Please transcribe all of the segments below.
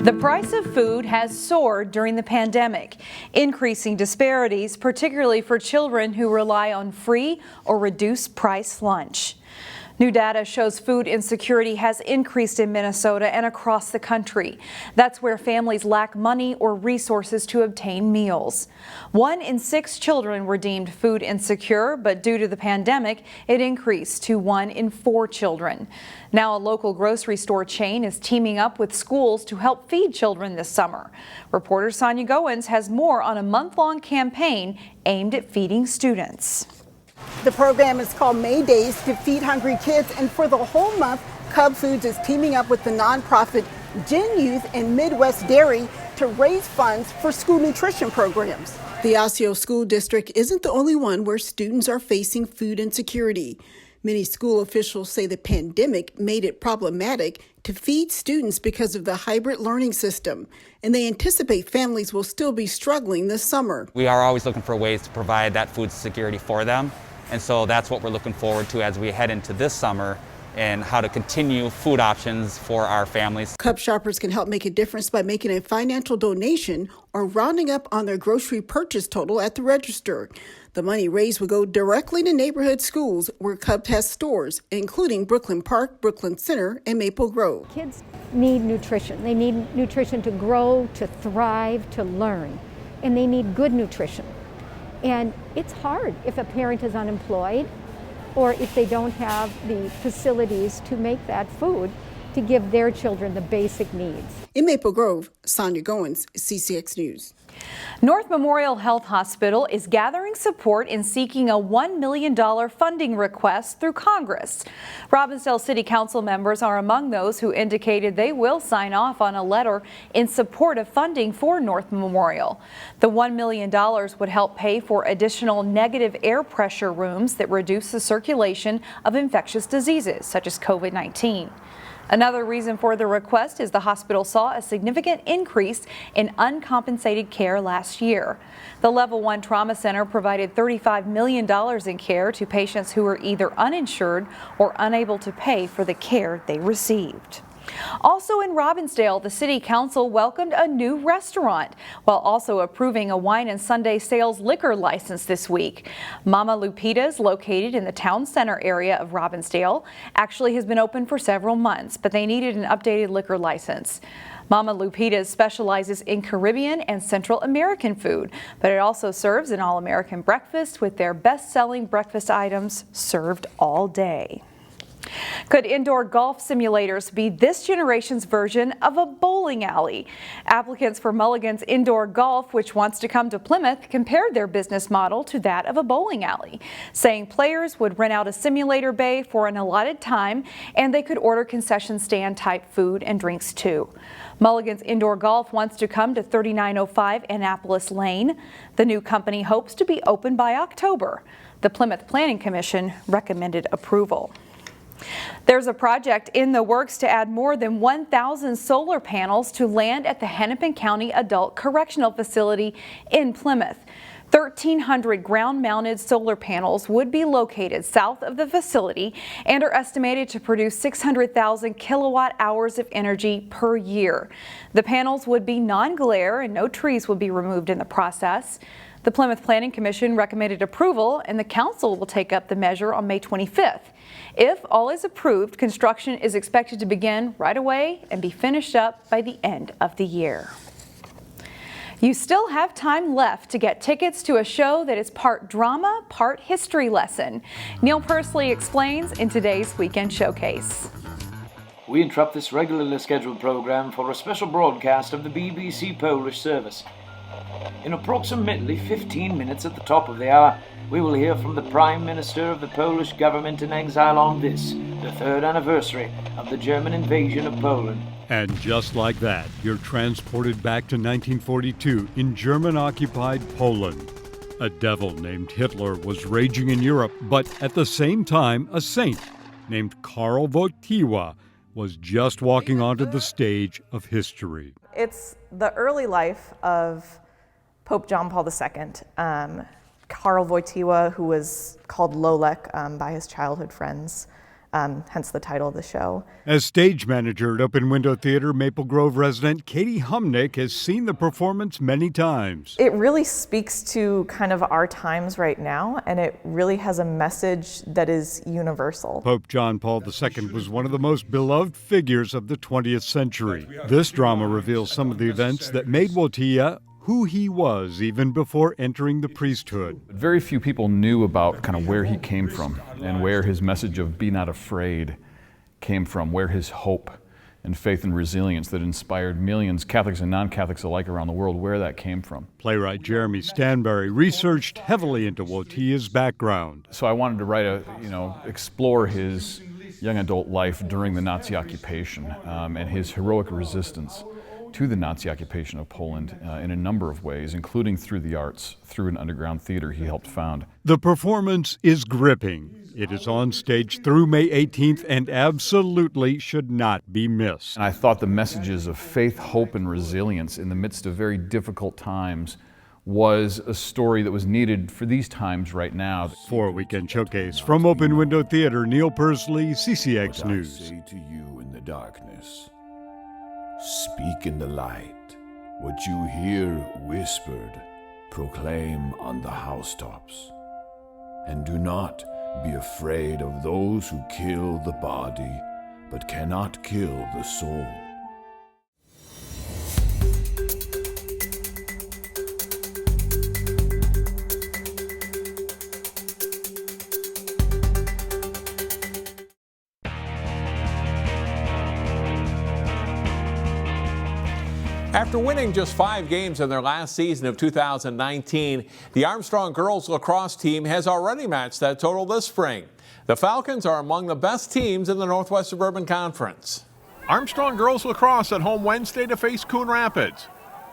The price of food has soared during the pandemic, increasing disparities, particularly for children who rely on free or reduced price lunch. New data shows food insecurity has increased in Minnesota and across the country. That's where families lack money or resources to obtain meals. 1 in 6 children were deemed food insecure, but due to the pandemic, it increased to 1 in 4 children. Now a local grocery store chain is teaming up with schools to help feed children this summer. Reporter Sonia Goins has more on a month-long campaign aimed at feeding students. The program is called May Days to Feed Hungry Kids, and for the whole month, Cub Foods is teaming up with the nonprofit Gen Youth and Midwest Dairy to raise funds for school nutrition programs. The Osseo School District isn't the only one where students are facing food insecurity. Many school officials say the pandemic made it problematic to feed students because of the hybrid learning system, and they anticipate families will still be struggling this summer. We are always looking for ways to provide that food security for them, and so that's what we're looking forward to as we head into this summer and how to continue food options for our families. Cub shoppers can help make a difference by making a financial donation or rounding up on their grocery purchase total at the register. The money raised will go directly to neighborhood schools where Cub has stores, including Brooklyn Park, Brooklyn Center, and Maple Grove. Kids need nutrition. They need nutrition to grow, to thrive, to learn, and they need good nutrition. And it's hard if a parent is unemployed or if they don't have the facilities to make that food to give their children the basic needs. In Maple Grove, Sonia Goins, CCX News. North Memorial Health Hospital is gathering support in seeking a $1 million funding request through Congress. Robbinsdale City Council members are among those who indicated they will sign off on a letter in support of funding for North Memorial. The $1 million would help pay for additional negative air pressure rooms that reduce the circulation of infectious diseases such as COVID-19. Another reason for the request is the hospital saw a significant increase in uncompensated care last year. The Level 1 Trauma Center provided $35 million in care to patients who were either uninsured or unable to pay for the care they received. Also in Robbinsdale, the City Council welcomed a new restaurant while also approving a wine and Sunday sales liquor license this week. Mama LUPITA'S, located in the town center area of Robbinsdale, actually has been open for several months, but they needed an updated liquor license. Mama LUPITA'S specializes in Caribbean and Central American food, but it also serves an all-American breakfast with their best-selling breakfast items served all day. Could indoor golf simulators be this generation's version of a bowling alley? Applicants for Mulligan's Indoor Golf, which wants to come to Plymouth, compared their business model to that of a bowling alley, saying players would rent out a simulator bay for an allotted time and they could order concession stand type food and drinks too. Mulligan's Indoor Golf wants to come to 3905 Annapolis Lane. The new company hopes to be open by October. The Plymouth Planning Commission recommended approval. There's a project in the works to add more than 1,000 solar panels to land at the Hennepin County Adult Correctional Facility in Plymouth. 1,300 ground-mounted solar panels would be located south of the facility and are estimated to produce 600,000 kilowatt hours of energy per year. The panels would be non-glare and no trees would be removed in the process. The Plymouth Planning Commission recommended approval, and the council will take up the measure on May 25th. If all is approved, construction is expected to begin right away and be finished up by the end of the year. You still have time left to get tickets to a show that is part drama, part history lesson. Neil Persley explains in today's Weekend Showcase. We interrupt this regularly scheduled program for a special broadcast of the BBC Polish service. In approximately 15 minutes at the top of the hour, we will hear from the Prime Minister of the Polish government in exile on this, the 3rd anniversary of the German invasion of Poland. And just like that, you're transported back to 1942 in German-occupied Poland. A devil named Hitler was raging in Europe, but at the same time, a saint named Karol Wojtyła was just walking onto the stage of history. It's the early life of Pope John Paul II. Karol Wojtyła, who was called Lolek by his childhood friends, hence the title of the show. As stage manager at Open Window Theater, Maple Grove resident Katie Humnick has seen the performance many times. It really speaks to kind of our times right now, and it really has a message that is universal. Pope John Paul II was one of the most beloved figures of the 20th century. This drama reveals some of the events that made Wotia who he was even before entering the priesthood. Very few people knew about kind of where he came from and where his message of be not afraid came from, where his hope and faith and resilience that inspired millions, Catholics and non-Catholics alike around the world, where that came from. Playwright Jeremy Stanbury researched heavily into Wotia's background. So I wanted to write explore his young adult life during the Nazi occupation and his heroic resistance to the Nazi occupation of Poland in a number of ways, including through the arts, through an underground theater he helped found. The performance is gripping. It is on stage through May 18th and absolutely should not be missed. And I thought the messages of faith, hope, and resilience in the midst of very difficult times was a story that was needed for these times right now. For Weekend Showcase from Open Window Theater, Neil Persley, CCX News. I say to you in the darkness, speak in the light. What you hear whispered, proclaim on the housetops. And do not be afraid of those who kill the body, but cannot kill the soul. After winning just 5 games in their last season of 2019, the Armstrong girls lacrosse team has already matched that total this spring. The Falcons are among the best teams in the Northwest Suburban Conference. Armstrong girls lacrosse at home Wednesday to face Coon Rapids.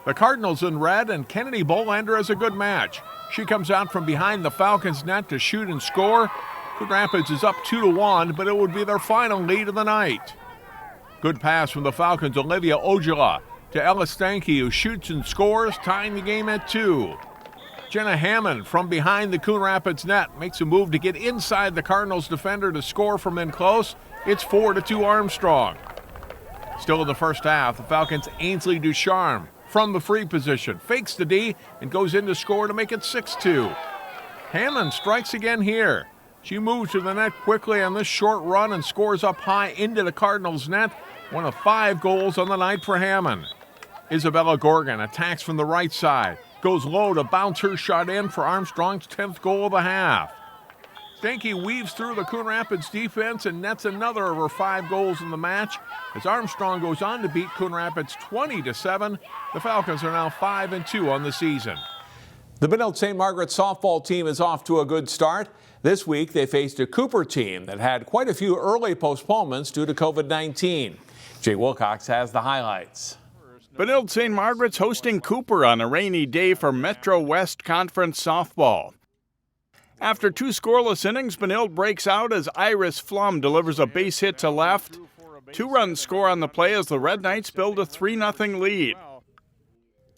The Cardinals in red and Kennedy Bolander has a good match. She comes out from behind the Falcons' net to shoot and score. Coon Rapids is up 2-1, but it would be their final lead of the night. Good pass from the Falcons' Olivia Ojala to Ella Stanky, who shoots and scores, tying the game at 2. Jenna Hammond from behind the Coon Rapids net makes a move to get inside the Cardinals defender to score from in close. It's 4-2 Armstrong. Still in the first half, the Falcons' Ainsley Ducharme from the free position fakes the D and goes in to score to make it 6-2. Hammond strikes again here. She moves to the net quickly on this short run and scores up high into the Cardinals' net. One of 5 goals on the night for Hammond. Isabella Gorgon attacks from the right side, goes low to bounce her shot in for Armstrong's 10th goal of the half. Stanky weaves through the Coon Rapids defense and nets another of her 5 goals in the match. As Armstrong goes on to beat Coon Rapids 20-7, the Falcons are now 5-2 on the season. The Benilde-St. Margaret softball team is off to a good start. This week they faced a Cooper team that had quite a few early postponements due to COVID-19. Jay Wilcox has the highlights. Benilde-St. Margaret's hosting Cooper on a rainy day for Metro West Conference softball. After 2 scoreless innings, Benilde breaks out as Iris Flum delivers a base hit to left. 2-run score on the play as the Red Knights build a 3-0 lead.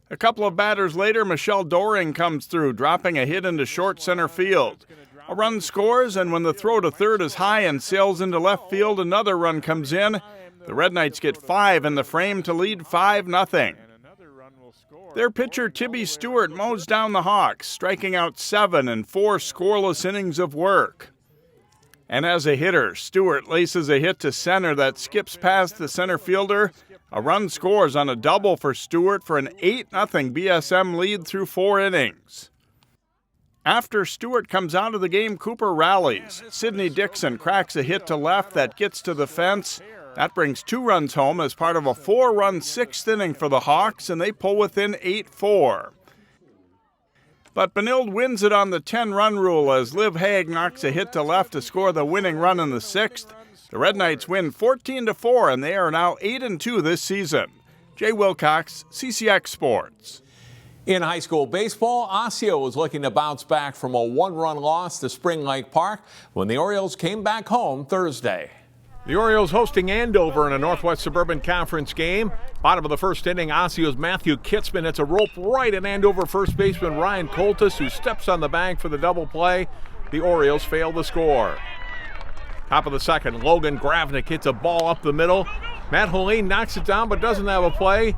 A couple of batters later, Michelle Doring comes through, dropping a hit into short center field. A run scores, and when the throw to third is high and sails into left field, another run comes in. The Red Knights get 5 in the frame to lead 5-0. Their pitcher, Tibby Stewart, mows down the Hawks, striking out 7 in 4 scoreless innings of work. And as a hitter, Stewart laces a hit to center that skips past the center fielder. A run scores on a double for Stewart for an 8-0 BSM lead through 4 innings. After Stewart comes out of the game, Cooper rallies. Sydney Dixon cracks a hit to left that gets to the fence. That brings 2 runs home as part of a 4-run 6th inning for the Hawks, and they pull within 8-4. But Benilde wins it on the 10-run rule as Liv Haig knocks a hit to left to score the winning run in the 6th. The Red Knights win 14-4, and they are now 8-2 this season. Jay Wilcox, CCX Sports. In high school baseball, Osseo was looking to bounce back from a 1-run loss to Spring Lake Park when the Orioles came back home Thursday. The Orioles hosting Andover in a Northwest Suburban Conference game. Bottom of the first inning, Osseo's Matthew Kitzman hits a rope right at Andover first baseman Ryan Coltis, who steps on the bag for the double play. The Orioles fail to score. Top of the second, Logan Gravnik hits a ball up the middle. Matt Helene knocks it down but doesn't have a play.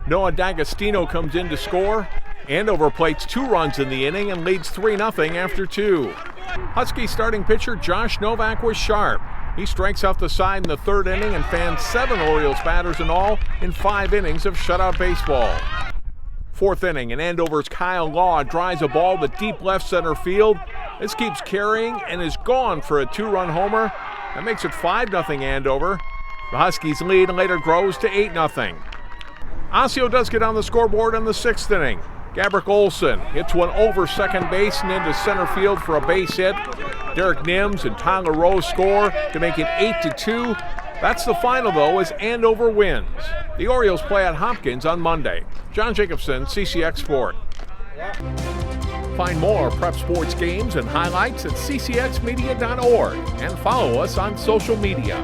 Noah D'Agostino comes in to score. Andover plates 2 runs in the inning and leads 3-0 after 2. Husky starting pitcher Josh Novak was sharp. He strikes out the side in the 3rd inning and fans 7 Orioles batters in all in 5 innings of shutout baseball. 4th inning, and Andover's Kyle Law drives a ball to deep left center field. This keeps carrying and is gone for a 2-run homer. That makes it 5-0 Andover. The Huskies' lead later grows to 8-0. Osseo does get on the scoreboard in the 6th inning. Gabrick Olson hits one over second base and into center field for a base hit. Derek Nims and Tyler Rose score to make it 8-2. That's the final, though, as Andover wins. The Orioles play at Hopkins on Monday. John Jacobson, CCX Sport. Find more prep sports games and highlights at ccxmedia.org and follow us on social media.